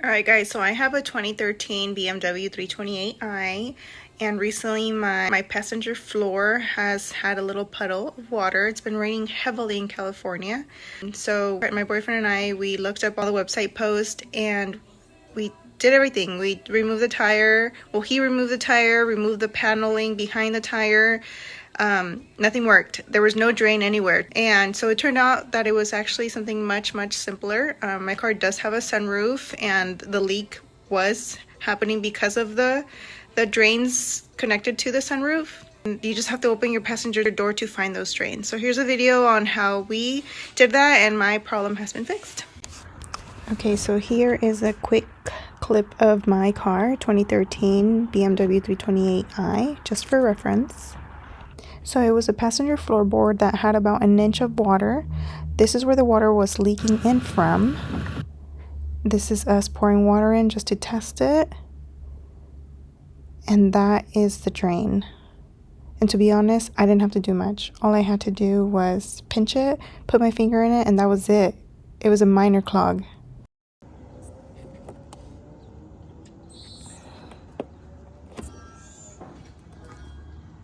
Alright guys, so I have a 2013 BMW 328i, and recently my passenger floor has had a little puddle of water. It's been raining heavily in California. And so my boyfriend and I, we looked up all the website posts and we did everything. We removed the tire. Well, he removed the tire, removed the paneling behind the tire. Nothing worked. There was no drain anywhere. And so it turned out that it was actually something much simpler. My car does have a sunroof, and the leak was happening because of the drains connected to the sunroof. And you just have to open your passenger door to find those drains. So here's a video on how we did that, and my problem has been fixed. Okay, so here is a quick clip of my car, 2013 BMW 328i, just for reference. So it was a passenger floorboard that had about an inch of water. This is where the water was leaking in from. This is us pouring water in just to test it. And that is the drain. And to be honest, I didn't have to do much. All I had to do was pinch it, put my finger in it, and that was it. It was a minor clog.